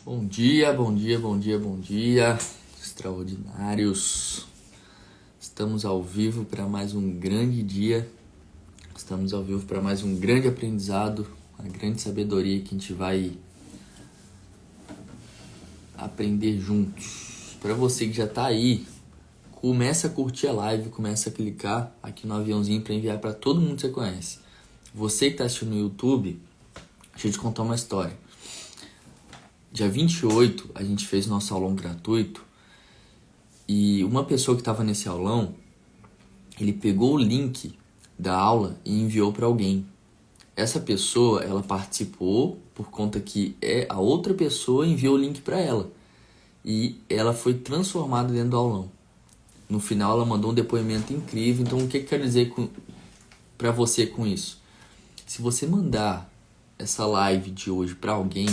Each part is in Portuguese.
Bom dia, bom dia, bom dia, bom dia, extraordinários. Estamos ao vivo para mais um grande dia, estamos ao vivo para mais um grande aprendizado, uma grande sabedoria que a gente vai aprender juntos. Para você que já está aí, começa a curtir a live, começa a clicar aqui no aviãozinho para enviar para todo mundo que você conhece. Você que está assistindo no YouTube, deixa eu te contar uma história. Dia 28, a gente fez nosso aulão gratuito e uma pessoa que estava nesse aulão, ele pegou o link da aula e enviou para alguém. Essa pessoa, ela participou por conta que a outra pessoa enviou o link para ela e ela foi transformada dentro do aulão. No final, ela mandou um depoimento incrível. Então, o que eu quero dizer para você com isso? Se você mandar essa live de hoje para alguém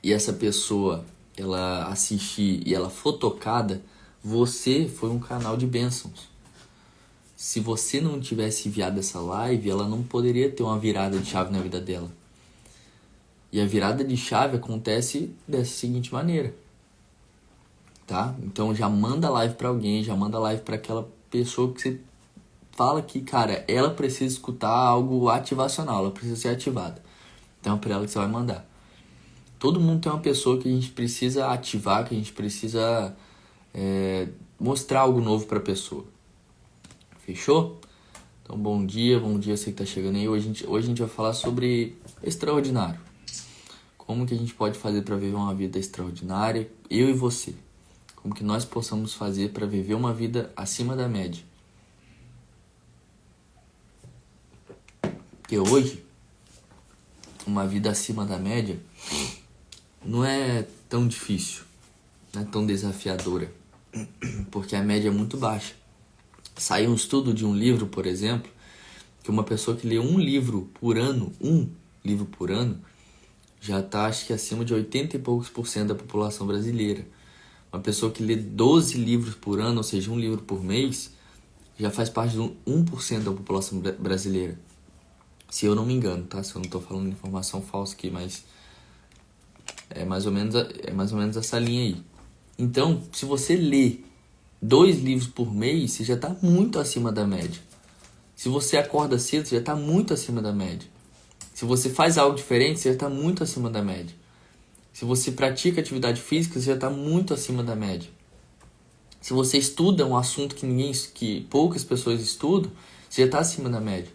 e essa pessoa ela assistir e ela for tocada, você foi um canal de bênçãos. Se você não tivesse enviado essa live, ela não poderia ter uma virada de chave na vida dela. E a virada de chave acontece dessa seguinte maneira, tá? Então já manda live para alguém, já manda live para aquela pessoa que você fala que, cara, ela precisa escutar algo ativacional, ela precisa ser ativada. Então é para ela que você vai mandar. Todo mundo tem uma pessoa que a gente precisa ativar, que a gente precisa mostrar algo novo para a pessoa. Fechou? Então, bom dia você que está chegando aí. Hoje a gente vai falar sobre extraordinário. Como que a gente pode fazer para viver uma vida extraordinária, eu e você. Como que nós possamos fazer para viver uma vida acima da média. Porque hoje, uma vida acima da média não é tão difícil, não é tão desafiadora, porque a média é muito baixa. Saiu um estudo de um livro, por exemplo, que uma pessoa que lê um livro por ano, já está, acho que acima de 80 e poucos % da população brasileira. Uma pessoa que lê 12 livros por ano, ou seja, um livro por mês, já faz parte de 1% da população brasileira. Se eu não me engano, tá? Se eu não estou falando informação falsa aqui, mas é mais ou menos essa linha aí. Então, se você lê 2 livros por mês, você já está muito acima da média. Se você acorda cedo, você já está muito acima da média. Se você faz algo diferente, você já está muito acima da média. Se você pratica atividade física, você já está muito acima da média. Se você estuda um assunto que poucas pessoas estudam, você já está acima da média.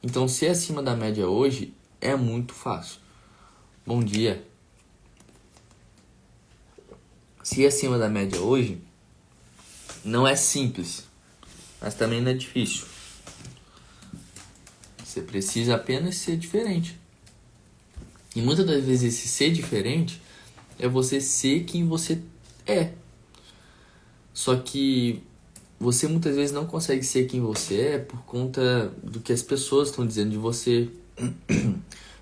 Então, ser acima da média hoje é muito fácil. Bom dia. Ser acima da média hoje não é simples, mas também não é difícil. Você precisa apenas ser diferente. E muitas das vezes esse ser diferente é você ser quem você é. Só que você muitas vezes não consegue ser quem você é por conta do que as pessoas estão dizendo de você,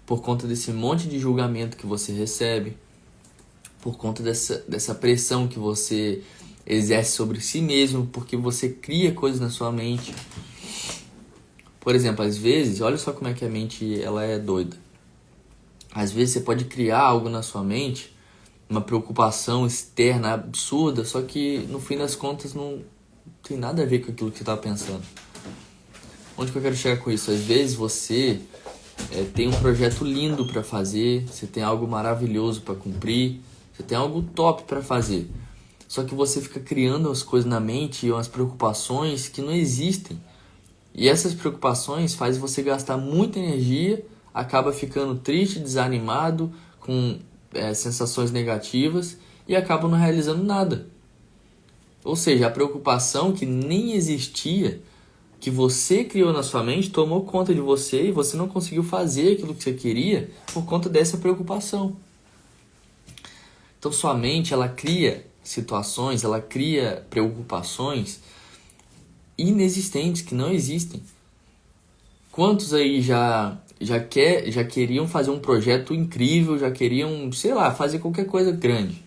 por conta desse monte de julgamento que você recebe, por conta dessa pressão que você exerce sobre si mesmo, porque você cria coisas na sua mente. Por exemplo, às vezes, olha só como é que a mente ela é doida. Às vezes você pode criar algo na sua mente, uma preocupação externa absurda, só que no fim das contas não tem nada a ver com aquilo que você está pensando. Onde que eu quero chegar com isso? Às vezes você tem um projeto lindo para fazer, você tem algo maravilhoso para cumprir, você tem algo top para fazer. Só que você fica criando as coisas na mente e umas preocupações que não existem. E essas preocupações fazem você gastar muita energia, acaba ficando triste, desanimado, com sensações negativas e acaba não realizando nada. Ou seja, a preocupação que nem existia, que você criou na sua mente, tomou conta de você e você não conseguiu fazer aquilo que você queria por conta dessa preocupação. Então sua mente, ela cria situações, ela cria preocupações inexistentes, que não existem. Quantos aí já queriam fazer um projeto incrível, já queriam, sei lá, fazer qualquer coisa grande.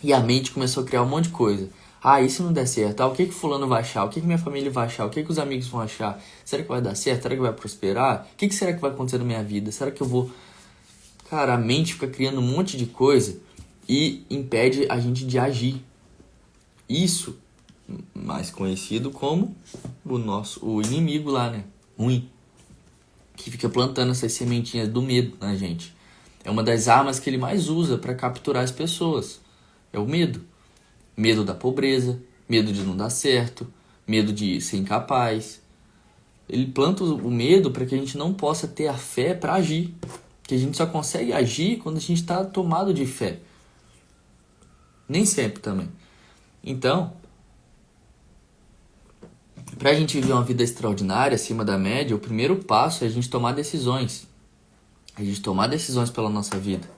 E a mente começou a criar um monte de coisa. Ah, e se não der certo? O que fulano vai achar? O que minha família vai achar? O que os amigos vão achar? Será que vai dar certo? Será que vai prosperar? O que será que vai acontecer na minha vida? Será que eu vou... Cara, a mente fica criando um monte de coisa e impede a gente de agir. Isso, mais conhecido como o inimigo lá, né? Ruim. Que fica plantando essas sementinhas do medo na gente. É uma das armas que ele mais usa para capturar as pessoas. É o medo. Medo da pobreza, medo de não dar certo, medo de ser incapaz. Ele planta o medo para que a gente não possa ter a fé para agir. Que a gente só consegue agir quando a gente está tomado de fé. Nem sempre também. Então, para a gente viver uma vida extraordinária, acima da média, o primeiro passo é a gente tomar decisões. A gente tomar decisões pela nossa vida.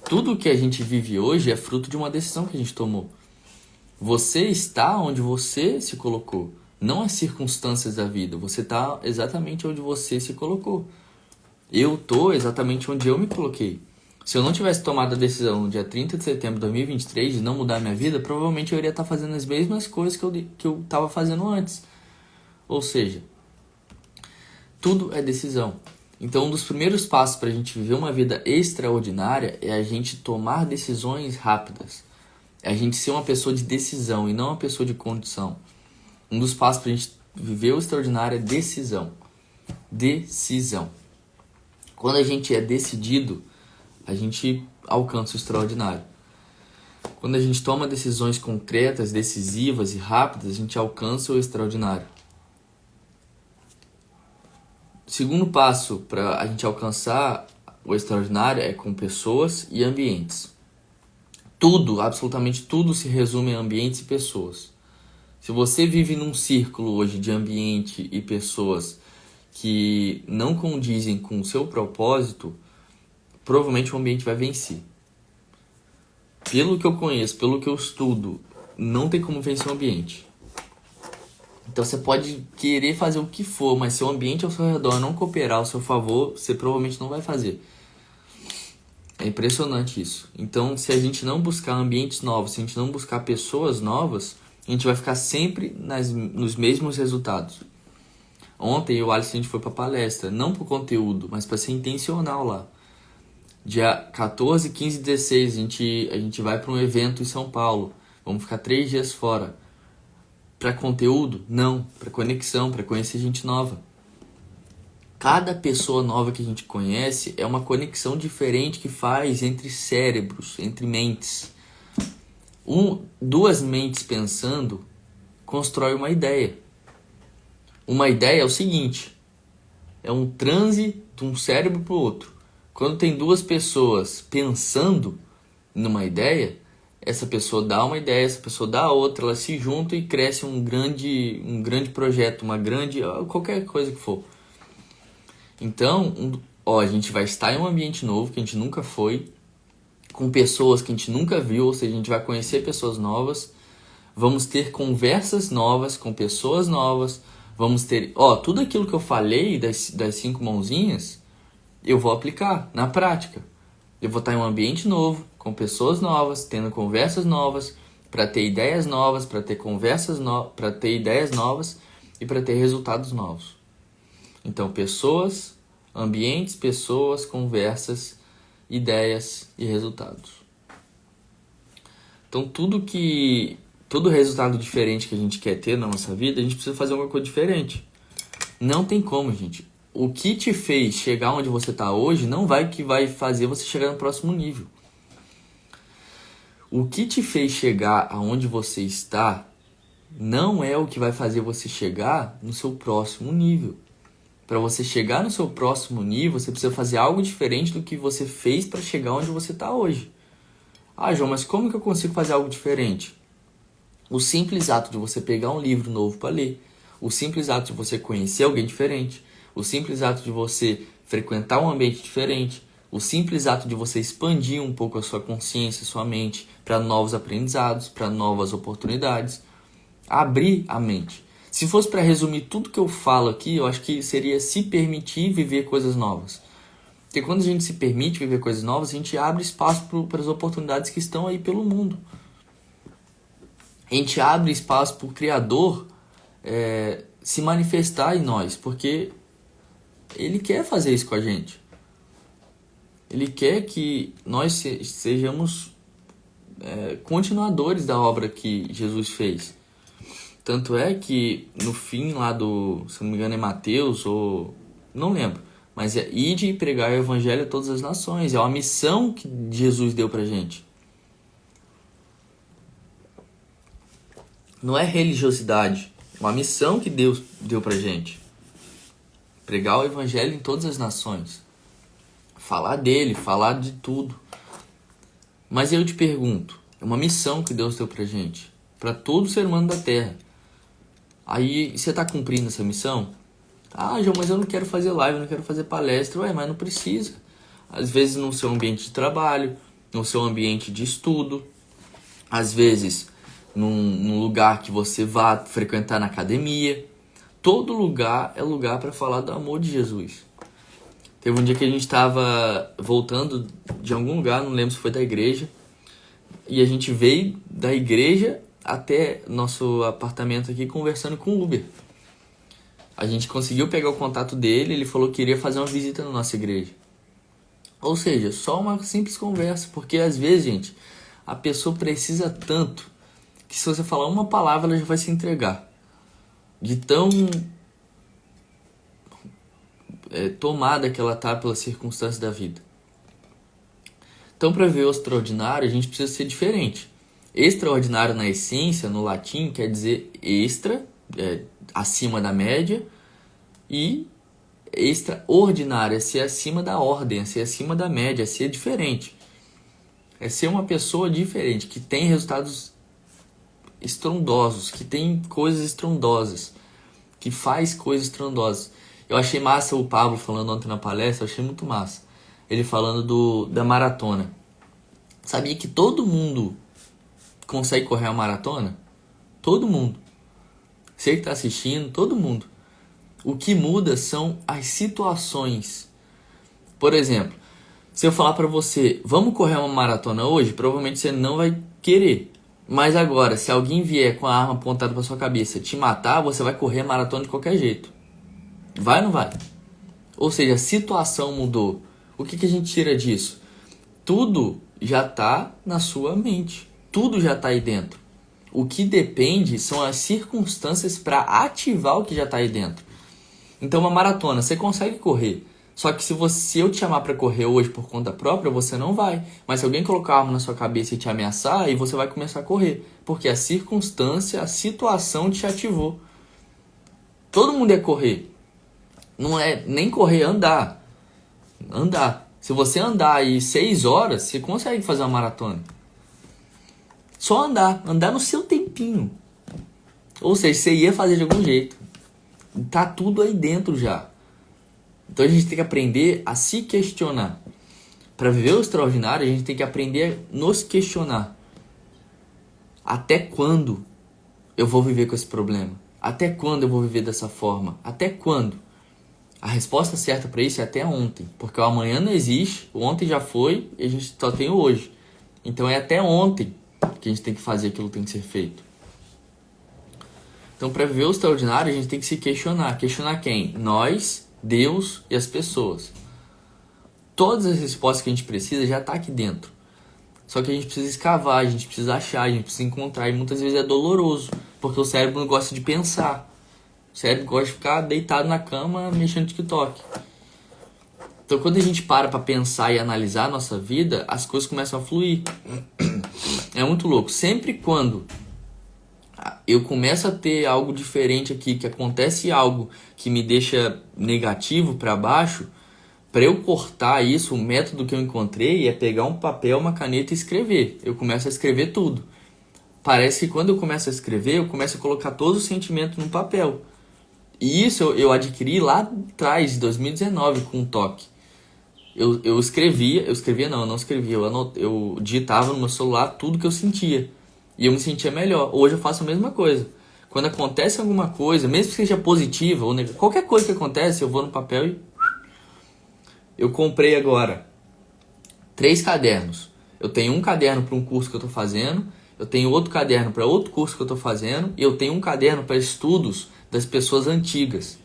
Tudo que a gente vive hoje é fruto de uma decisão que a gente tomou. Você está onde você se colocou, não as circunstâncias da vida. Você está exatamente onde você se colocou. Eu estou exatamente onde eu me coloquei. Se eu não tivesse tomado a decisão no dia 30 de setembro de 2023 de não mudar minha vida, provavelmente eu iria estar fazendo as mesmas coisas que eu estava fazendo antes. Ou seja, tudo é decisão. Então, um dos primeiros passos para a gente viver uma vida extraordinária é a gente tomar decisões rápidas. É a gente ser uma pessoa de decisão e não uma pessoa de condição. Um dos passos para a gente viver o extraordinário é decisão. Decisão. Quando a gente é decidido, a gente alcança o extraordinário. Quando a gente toma decisões concretas, decisivas e rápidas, a gente alcança o extraordinário. O segundo passo para a gente alcançar o extraordinário é com pessoas e ambientes. Tudo, absolutamente tudo se resume a ambientes e pessoas. Se você vive num círculo hoje de ambiente e pessoas que não condizem com o seu propósito, provavelmente o ambiente vai vencer. Pelo que eu conheço, pelo que eu estudo, não tem como vencer o ambiente. Então você pode querer fazer o que for, mas se o ambiente ao seu redor não cooperar ao seu favor, você provavelmente não vai fazer. É impressionante isso. Então, se a gente não buscar ambientes novos, se a gente não buscar pessoas novas, a gente vai ficar sempre nos mesmos resultados. Ontem eu e o Alisson, a gente foi para palestra, não por conteúdo, mas para ser intencional lá. Dia 14, 15 e 16 a gente vai para um evento em São Paulo. Vamos ficar 3 dias fora. Para conteúdo? Não. Para conexão, para conhecer gente nova. Cada pessoa nova que a gente conhece é uma conexão diferente que faz entre cérebros, entre mentes. Duas mentes pensando constrói uma ideia. Uma ideia é o seguinte, é um transe de um cérebro para o outro. Quando tem duas pessoas pensando numa ideia, essa pessoa dá uma ideia, essa pessoa dá outra, elas se juntam e crescem um grande projeto, qualquer coisa que for. Então, a gente vai estar em um ambiente novo que a gente nunca foi, com pessoas que a gente nunca viu, ou seja, a gente vai conhecer pessoas novas, vamos ter conversas novas com pessoas novas, vamos ter... tudo aquilo que eu falei das 5 mãozinhas, eu vou aplicar na prática. Eu vou estar em um ambiente novo, com pessoas novas, tendo conversas novas, para ter ideias novas, para ter para ter ideias novas e para ter resultados novos. Então, pessoas, ambientes, pessoas, conversas, ideias e resultados. Então, todo resultado diferente que a gente quer ter na nossa vida, a gente precisa fazer alguma coisa diferente. Não tem como, gente. O que te fez chegar onde você está hoje não que vai fazer você chegar no próximo nível. O que te fez chegar aonde você está não é o que vai fazer você chegar no seu próximo nível. Para você chegar no seu próximo nível, você precisa fazer algo diferente do que você fez para chegar onde você está hoje. Ah, João, mas como que eu consigo fazer algo diferente? O simples ato de você pegar um livro novo para ler, o simples ato de você conhecer alguém diferente, o simples ato de você frequentar um ambiente diferente, o simples ato de você expandir um pouco a sua consciência, sua mente, para novos aprendizados, para novas oportunidades, abrir a mente. Se fosse para resumir tudo que eu falo aqui, eu acho que seria se permitir viver coisas novas. Porque quando a gente se permite viver coisas novas, a gente abre espaço para as oportunidades que estão aí pelo mundo. A gente abre espaço para o Criador se manifestar em nós, porque Ele quer fazer isso com a gente. Ele quer que nós sejamos continuadores da obra que Jesus fez. Tanto é que no fim lá se não me engano é Mateus, ou não lembro, mas é ide e pregar o evangelho a todas as nações. É uma missão que Jesus deu pra gente. Não é religiosidade, é uma missão que Deus deu pra gente. Pregar o evangelho em todas as nações. Falar dele, falar de tudo. Mas eu te pergunto, é uma missão que Deus deu pra gente, pra todo ser humano da terra. Aí, você tá cumprindo essa missão? Ah, João, mas eu não quero fazer live, eu não quero fazer palestra. Ué, mas não precisa. Às vezes no seu ambiente de trabalho, no seu ambiente de estudo, às vezes num lugar que você vá frequentar na academia. Todo lugar é lugar para falar do amor de Jesus. Teve um dia que a gente estava voltando de algum lugar, não lembro se foi da igreja, e a gente veio da igreja até nosso apartamento aqui conversando com o Uber. A gente conseguiu pegar o contato dele, ele falou que iria fazer uma visita na nossa igreja. Ou seja, só uma simples conversa, porque às vezes, gente, a pessoa precisa tanto que se você falar uma palavra, ela já vai se entregar. De tão tomada que ela tá pelas circunstâncias da vida. Então, para ver o extraordinário, a gente precisa ser diferente. Extraordinário na essência, no latim, quer dizer extra, acima da média, e extraordinário é ser acima da ordem, é ser acima da média, é ser diferente. É ser uma pessoa diferente, que tem resultados estrondosos, que tem coisas estrondosas, que faz coisas estrondosas. Eu achei massa o Pablo falando ontem na palestra, eu achei muito massa. Ele falando da maratona. Sabia que todo mundo consegue correr a maratona? Todo mundo. Você que está assistindo, todo mundo. O que muda são as situações. Por exemplo, se eu falar para você, vamos correr uma maratona hoje, provavelmente você não vai querer. Mas agora, se alguém vier com a arma apontada para sua cabeça te matar, você vai correr a maratona de qualquer jeito. Vai ou não vai? Ou seja, a situação mudou. O que a gente tira disso? Tudo já está na sua mente. Tudo já está aí dentro. O que depende são as circunstâncias para ativar o que já está aí dentro. Então, uma maratona, você consegue correr. Só que se eu te chamar para correr hoje por conta própria, você não vai. Mas se alguém colocar a arma na sua cabeça e te ameaçar, aí você vai começar a correr. Porque a circunstância, a situação te ativou. Todo mundo ia correr. Não é nem correr, andar. Andar. Se você andar aí 6 horas, você consegue fazer uma maratona. Só andar. Andar no seu tempinho. Ou seja, você ia fazer de algum jeito. Tá tudo aí dentro já. Então a gente tem que aprender a se questionar. Para viver o extraordinário, a gente tem que aprender a nos questionar. Até quando eu vou viver com esse problema? Até quando eu vou viver dessa forma? Até quando? A resposta certa para isso é até ontem. Porque o amanhã não existe, o ontem já foi e a gente só tem o hoje. Então é até ontem que a gente tem que fazer aquilo que tem que ser feito. Então, para viver o extraordinário, a gente tem que se questionar. Questionar quem? Nós, Deus e as pessoas. Todas as respostas que a gente precisa já está aqui dentro. Só que a gente precisa escavar, a gente precisa achar, a gente precisa encontrar. E muitas vezes é doloroso, porque o cérebro não gosta de pensar. O cérebro gosta de ficar deitado na cama, mexendo no TikTok. Então, quando a gente para pensar e analisar a nossa vida, as coisas começam a fluir. É muito louco. Sempre quando eu começo a ter algo diferente aqui, que acontece algo que me deixa negativo para baixo, para eu cortar isso, o método que eu encontrei é pegar um papel, uma caneta e escrever. Eu começo a escrever tudo. Parece que quando eu começo a escrever, eu começo a colocar todos os sentimentos no papel. E isso eu adquiri lá atrás, em 2019, com um toque. Eu não escrevia, eu digitava no meu celular tudo que eu sentia. E eu me sentia melhor. Hoje eu faço a mesma coisa. Quando acontece alguma coisa, mesmo que seja positiva ou negativa, qualquer coisa que acontece, eu vou no papel e... Eu comprei agora 3 cadernos. Eu tenho um caderno para um curso que eu estou fazendo, eu tenho outro caderno para outro curso que eu estou fazendo, e eu tenho um caderno para estudos das pessoas antigas.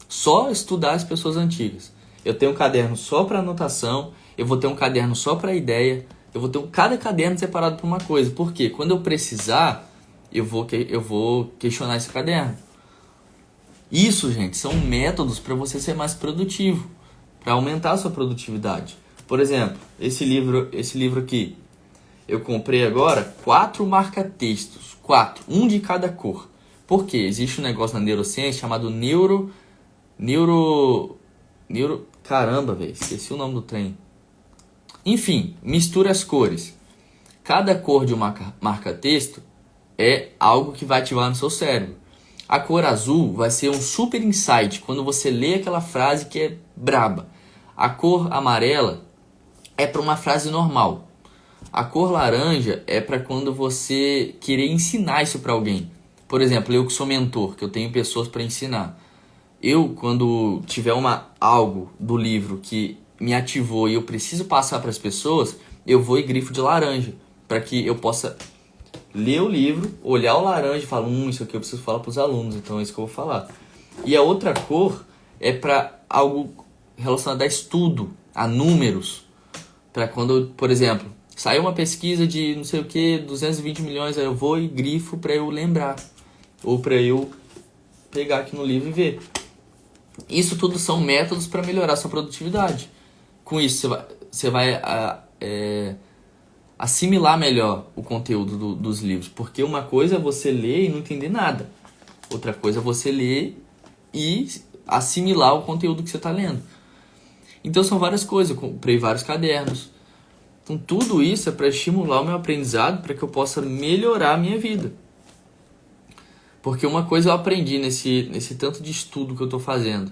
Só estudar as pessoas antigas. Eu tenho um caderno só para anotação, eu vou ter um caderno só para ideia, eu vou ter cada caderno separado para uma coisa. Por quê? Quando eu precisar, eu vou questionar esse caderno. Isso, gente, são métodos para você ser mais produtivo, para aumentar a sua produtividade. Por exemplo, esse livro aqui, eu comprei agora 4 marca-textos, 4, um de cada cor. Por quê? Existe um negócio na neurociência chamado caramba, velho, esqueci o nome do trem. Enfim, mistura as cores. Cada cor de um marca-texto é algo que vai ativar no seu cérebro. A cor azul vai ser um super insight quando você lê aquela frase que é braba. A cor amarela é para uma frase normal. A cor laranja é para quando você querer ensinar isso para alguém. Por exemplo, eu que sou mentor, que eu tenho pessoas para ensinar. Eu, quando tiver algo do livro que me ativou e eu preciso passar para as pessoas, eu vou e grifo de laranja, para que eu possa ler o livro, olhar o laranja e falar, isso aqui eu preciso falar para os alunos, então é isso que eu vou falar. E a outra cor é para algo relacionado a estudo, a números, para quando, por exemplo, saiu uma pesquisa de não sei o que, 220 milhões, aí eu vou e grifo para eu lembrar, ou para eu pegar aqui no livro e ver. Isso tudo são métodos para melhorar a sua produtividade. Com isso, você vai assimilar melhor o conteúdo dos livros. Porque uma coisa é você ler e não entender nada. Outra coisa é você ler e assimilar o conteúdo que você está lendo. Então são várias coisas. Eu comprei vários cadernos. Então tudo isso é para estimular o meu aprendizado, para que eu possa melhorar a minha vida. Porque uma coisa eu aprendi nesse tanto de estudo que eu estou fazendo.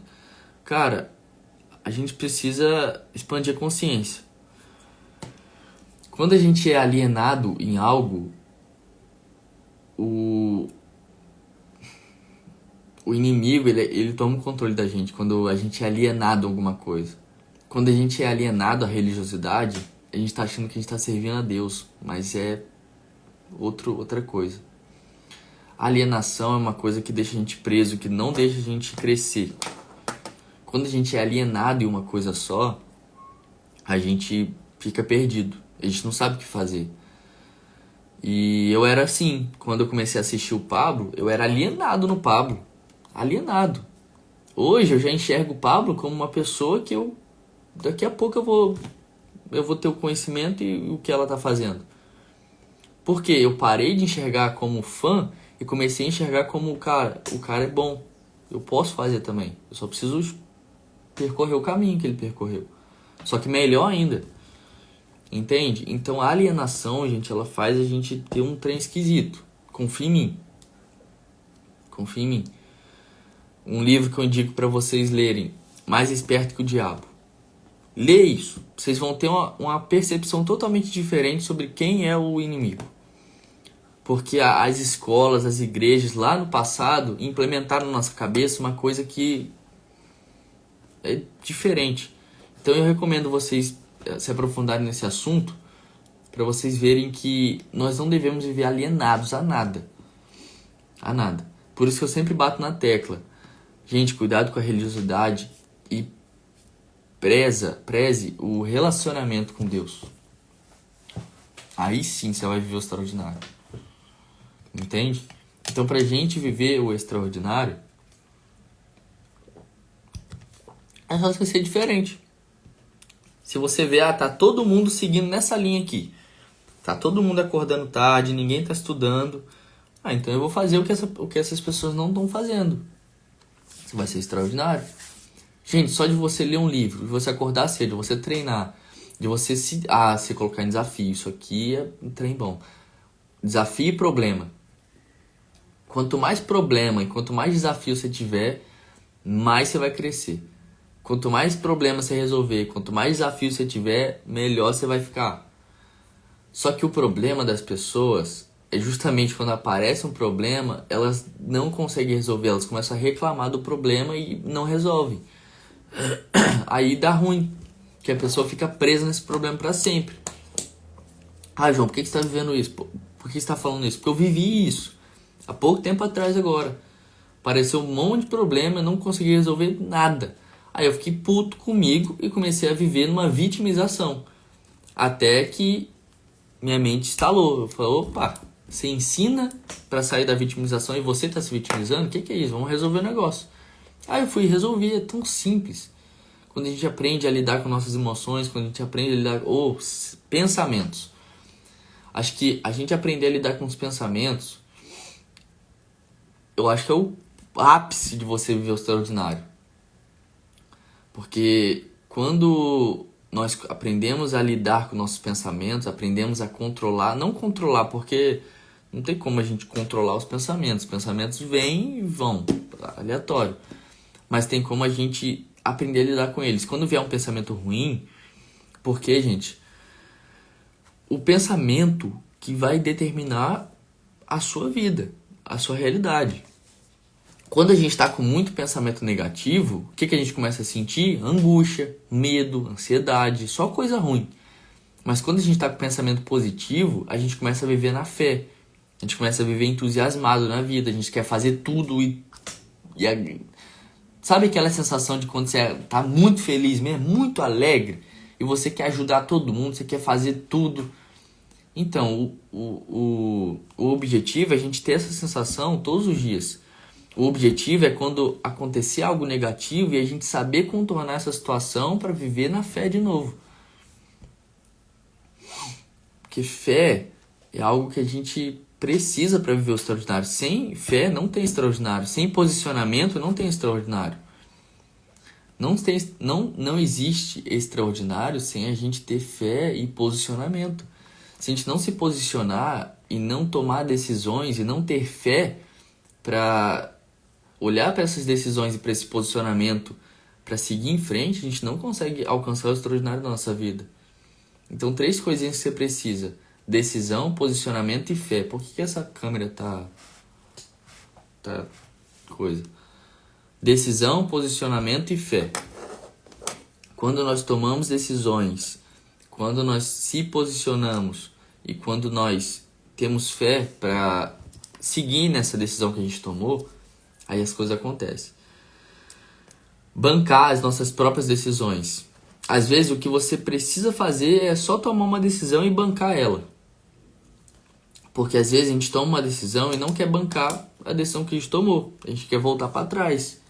Cara, a gente precisa expandir a consciência. Quando a gente é alienado em algo, o inimigo ele toma o controle da gente quando a gente é alienado a alguma coisa. Quando a gente é alienado à religiosidade, a gente está achando que a gente está servindo a Deus, mas é outra coisa. A alienação é uma coisa que deixa a gente preso, que não deixa a gente crescer. Quando a gente é alienado em uma coisa só, a gente fica perdido. A gente não sabe o que fazer. E eu era assim. Quando eu comecei a assistir o Pablo, eu era alienado no Pablo. Alienado. Hoje eu já enxergo o Pablo como uma pessoa que daqui a pouco eu vou ter o conhecimento e o que ela está fazendo. Porque eu parei de enxergar como fã e comecei a enxergar como o cara é bom. Eu posso fazer também. Eu só preciso percorrer o caminho que ele percorreu. Só que melhor ainda. Entende? Então a alienação, gente, ela faz a gente ter um trem esquisito. Confia em mim. Confia em mim. Um livro que eu indico para vocês lerem, Mais Esperto que o Diabo. Lê isso. Vocês vão ter uma percepção totalmente diferente sobre quem é o inimigo. Porque as escolas, as igrejas lá no passado implementaram na nossa cabeça uma coisa que é diferente. Então eu recomendo vocês se aprofundarem nesse assunto para vocês verem que nós não devemos viver alienados a nada. A nada. Por isso que eu sempre bato na tecla. Gente, cuidado com a religiosidade e preze o relacionamento com Deus. Aí sim você vai viver o extraordinário. Entende? Então, pra gente viver o extraordinário, é só você ser diferente. Se você vê, tá todo mundo seguindo nessa linha aqui. Tá todo mundo acordando tarde, ninguém tá estudando. Então eu vou fazer o que essas pessoas não estão fazendo. Você vai ser extraordinário. Gente, só de você ler um livro, de você acordar cedo, de você treinar, de você se colocar em desafio. Isso aqui é um trem bom. Desafio e problema. Quanto mais problema e quanto mais desafio você tiver, mais você vai crescer. Quanto mais problema você resolver, quanto mais desafio você tiver, melhor você vai ficar. Só que o problema das pessoas é justamente quando aparece um problema, elas não conseguem resolver, elas começam a reclamar do problema e não resolvem. Aí dá ruim, que a pessoa fica presa nesse problema para sempre. João, por que você está vivendo isso? Por que você está falando isso? Porque eu vivi isso. Há pouco tempo atrás agora. Apareceu um monte de problema, eu não consegui resolver nada. Aí eu fiquei puto comigo e comecei a viver numa vitimização. Até que minha mente instalou. Eu falei, opa, você ensina pra sair da vitimização e você tá se vitimizando? O que é isso? Vamos resolver o negócio. Aí eu fui resolver, é tão simples. Quando a gente aprende a lidar com nossas emoções, quando a gente aprende a lidar com pensamentos. Acho que a gente aprender a lidar com os pensamentos, eu acho que é o ápice de você viver o extraordinário. Porque quando nós aprendemos a lidar com nossos pensamentos, aprendemos a controlar, não controlar, porque não tem como a gente controlar os pensamentos. Os pensamentos vêm e vão, aleatório. Mas tem como a gente aprender a lidar com eles. Quando vier um pensamento ruim, porque, gente, o pensamento que vai determinar a sua vida, a sua realidade. Quando a gente está com muito pensamento negativo, o que a gente começa a sentir? Angústia, medo, ansiedade, só coisa ruim. Mas quando a gente está com pensamento positivo, a gente começa a viver na fé. A gente começa a viver entusiasmado na vida. A gente quer fazer tudo sabe aquela sensação de quando você tá muito feliz mesmo, muito alegre, e você quer ajudar todo mundo, você quer fazer tudo. Então, o objetivo é a gente ter essa sensação todos os dias. O objetivo é quando acontecer algo negativo e a gente saber contornar essa situação para viver na fé de novo. Porque fé é algo que a gente precisa para viver o extraordinário. Sem fé não tem extraordinário. Sem posicionamento não tem extraordinário. Não existe extraordinário sem a gente ter fé e posicionamento. Se a gente não se posicionar e não tomar decisões e não ter fé para olhar para essas decisões e para esse posicionamento para seguir em frente, a gente não consegue alcançar o extraordinário da nossa vida. Então, 3 coisinhas que você precisa: decisão, posicionamento e fé. Por que essa câmera tá coisa? Decisão, posicionamento e fé. Quando nós tomamos decisões, quando nós se posicionamos e quando nós temos fé para seguir nessa decisão que a gente tomou, aí as coisas acontecem. Bancar as nossas próprias decisões. Às vezes o que você precisa fazer é só tomar uma decisão e bancar ela. Porque às vezes a gente toma uma decisão e não quer bancar a decisão que a gente tomou. A gente quer voltar para trás.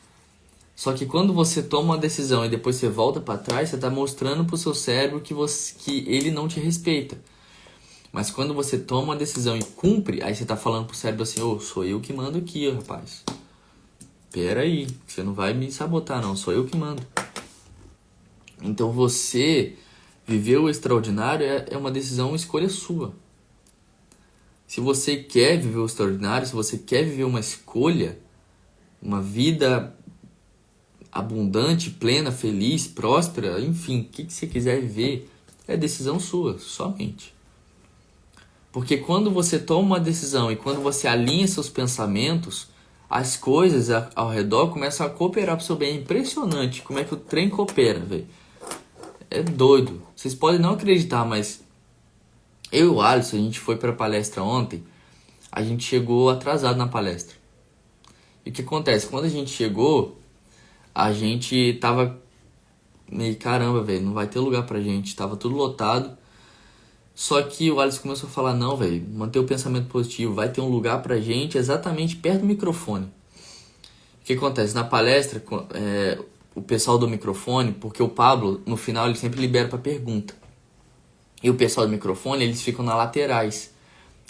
Só que quando você toma uma decisão e depois você volta para trás, você está mostrando para o seu cérebro que ele não te respeita. Mas quando você toma uma decisão e cumpre, aí você está falando pro cérebro assim: sou eu que mando aqui, rapaz. Pera aí, você não vai me sabotar não, sou eu que mando. Então você viver o extraordinário é uma decisão, uma escolha sua. Se você quer viver o extraordinário, se você quer viver uma escolha, uma vida abundante, plena, feliz, próspera, enfim, o que você quiser viver, é decisão sua, somente. Porque quando você toma uma decisão e quando você alinha seus pensamentos, as coisas ao redor começam a cooperar para o seu bem. É impressionante como é que o trem coopera, velho. É doido. Vocês podem não acreditar, mas eu e o Alisson, a gente foi para a palestra ontem, a gente chegou atrasado na palestra. E o que acontece? Quando a gente chegou, a gente tava meio, caramba, velho, não vai ter lugar pra gente, tava tudo lotado. Só que o Alisson começou a falar: não, velho, manter o pensamento positivo, vai ter um lugar pra gente exatamente perto do microfone. O que acontece? Na palestra, o pessoal do microfone, porque o Pablo, no final, ele sempre libera pra pergunta. E o pessoal do microfone, eles ficam nas laterais.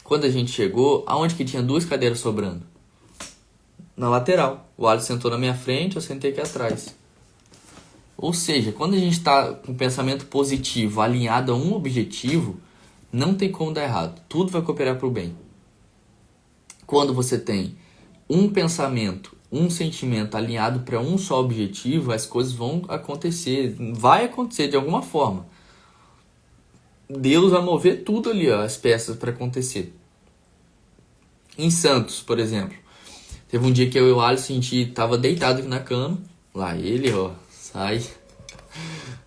Quando a gente chegou, aonde que tinha 2 cadeiras sobrando? Na lateral. O Alisson sentou na minha frente, eu sentei aqui atrás. Ou seja, quando a gente está com pensamento positivo, alinhado a um objetivo, não tem como dar errado. Tudo vai cooperar para o bem. Quando você tem um pensamento, um sentimento alinhado para um só objetivo, as coisas vão acontecer. Vai acontecer de alguma forma. Deus vai mover tudo ali, as peças para acontecer. Em Santos, por exemplo, teve um dia que eu e o Alisson, a gente tava deitado aqui na cama. Lá ele, sai.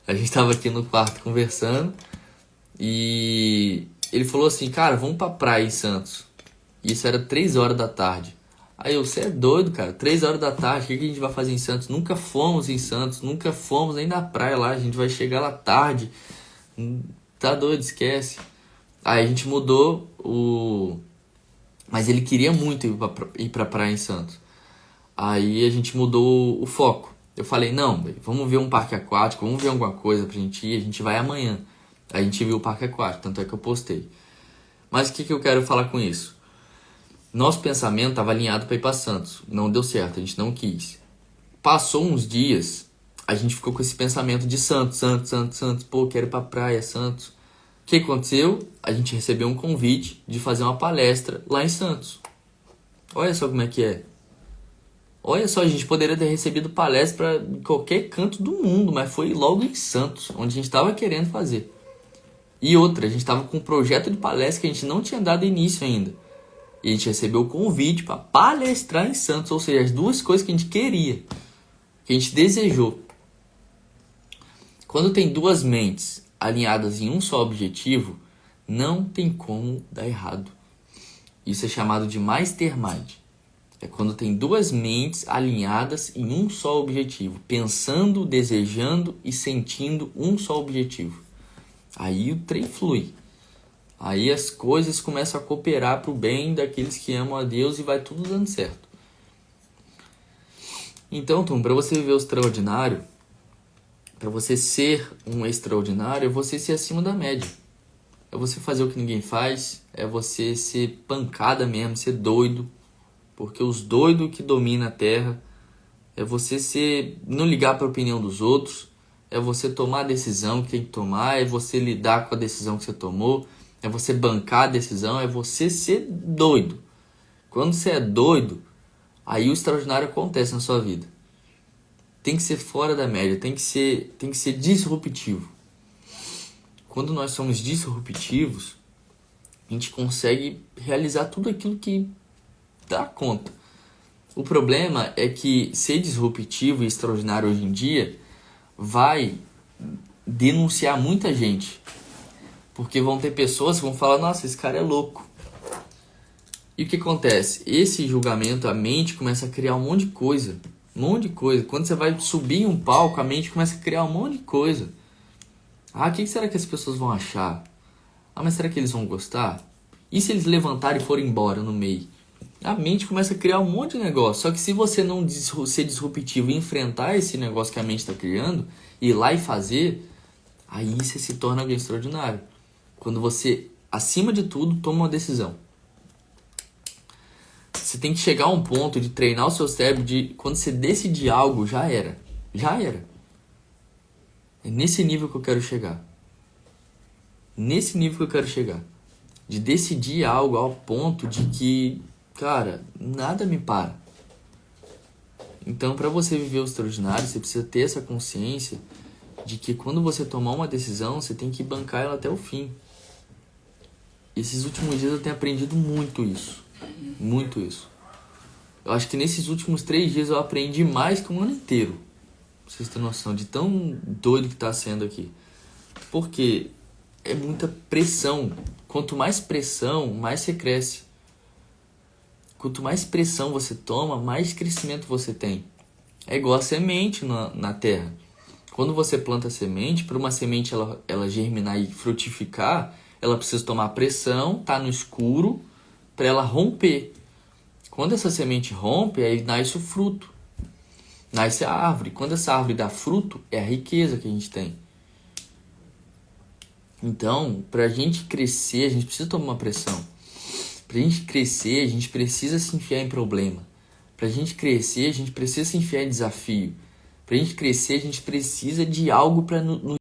A gente tava aqui no quarto conversando. E ele falou assim: cara, vamos pra praia em Santos. Isso era 3 horas da tarde. Aí você é doido, cara. 3 horas da tarde, o que a gente vai fazer em Santos? Nunca fomos em Santos, nunca fomos nem na praia lá. A gente vai chegar lá tarde. Tá doido, esquece. Aí a gente mudou o... Mas ele queria muito ir pra praia em Santos. Aí a gente mudou o foco. Eu falei, não, vamos ver um parque aquático, vamos ver alguma coisa pra gente ir, a gente vai amanhã. Aí a gente viu o parque aquático, tanto é que eu postei. Mas o que eu quero falar com isso? Nosso pensamento estava alinhado para ir para Santos. Não deu certo, a gente não quis. Passou uns dias, a gente ficou com esse pensamento de Santos. Pô, quero ir pra praia, Santos. O que aconteceu? A gente recebeu um convite de fazer uma palestra lá em Santos. Olha só como é que é. Olha só, a gente poderia ter recebido palestra para qualquer canto do mundo, mas foi logo em Santos, onde a gente estava querendo fazer. E outra, a gente estava com um projeto de palestra que a gente não tinha dado início ainda. E a gente recebeu o convite para palestrar em Santos, ou seja, as duas coisas que a gente queria, que a gente desejou. Quando tem duas mentes alinhadas em um só objetivo, não tem como dar errado. Isso é chamado de mastermind. É quando tem duas mentes alinhadas em um só objetivo, pensando, desejando e sentindo um só objetivo. Aí o trem flui. Aí as coisas começam a cooperar para o bem daqueles que amam a Deus e vai tudo dando certo. Então, Tom, para você viver o extraordinário, para você ser um extraordinário, é você ser acima da média. É você fazer o que ninguém faz, é você ser pancada mesmo, ser doido. Porque os doidos que dominam a terra é você não ligar para a opinião dos outros, é você tomar a decisão que tem que tomar, é você lidar com a decisão que você tomou, é você bancar a decisão, é você ser doido. Quando você é doido, aí o extraordinário acontece na sua vida. Tem que ser fora da média, tem que ser disruptivo. Quando nós somos disruptivos, a gente consegue realizar tudo aquilo que dá conta. O problema é que ser disruptivo e extraordinário hoje em dia vai denunciar muita gente. Porque vão ter pessoas que vão falar, nossa, esse cara é louco. E o que acontece? Esse julgamento, a mente começa a criar um monte de coisa. Um monte de coisa. Quando você vai subir em um palco, a mente começa a criar um monte de coisa. Ah, o que será que as pessoas vão achar? Ah, mas será que eles vão gostar? E se eles levantarem e forem embora no meio? A mente começa a criar um monte de negócio. Só que se você não ser disruptivo e enfrentar esse negócio que a mente está criando, ir lá e fazer, aí você se torna alguém extraordinário. Quando você, acima de tudo, toma uma decisão. Você tem que chegar a um ponto de treinar o seu cérebro de quando você decidir algo, já era. Já era. É nesse nível que eu quero chegar. Nesse nível que eu quero chegar. De decidir algo ao ponto de que, cara, nada me para. Então, para você viver o extraordinário, você precisa ter essa consciência de que quando você tomar uma decisão, você tem que bancar ela até o fim. Esses últimos dias eu tenho aprendido muito isso. Muito isso. Eu acho que nesses últimos 3 dias eu aprendi mais que um ano inteiro. Pra vocês terem noção de tão doido que tá sendo aqui. Porque é muita pressão. Quanto mais pressão, mais você cresce. Quanto mais pressão você toma, mais crescimento você tem. É igual a semente na terra. Quando você planta a semente, para uma semente ela germinar e frutificar, ela precisa tomar pressão, tá no escuro, para ela romper. Quando essa semente rompe, aí nasce o fruto. Nasce a árvore. Quando essa árvore dá fruto, é a riqueza que a gente tem. Então, para a gente crescer, a gente precisa tomar uma pressão. Para a gente crescer, a gente precisa se enfiar em problema. Para a gente crescer, a gente precisa se enfiar em desafio. Para a gente crescer, a gente precisa de algo para nos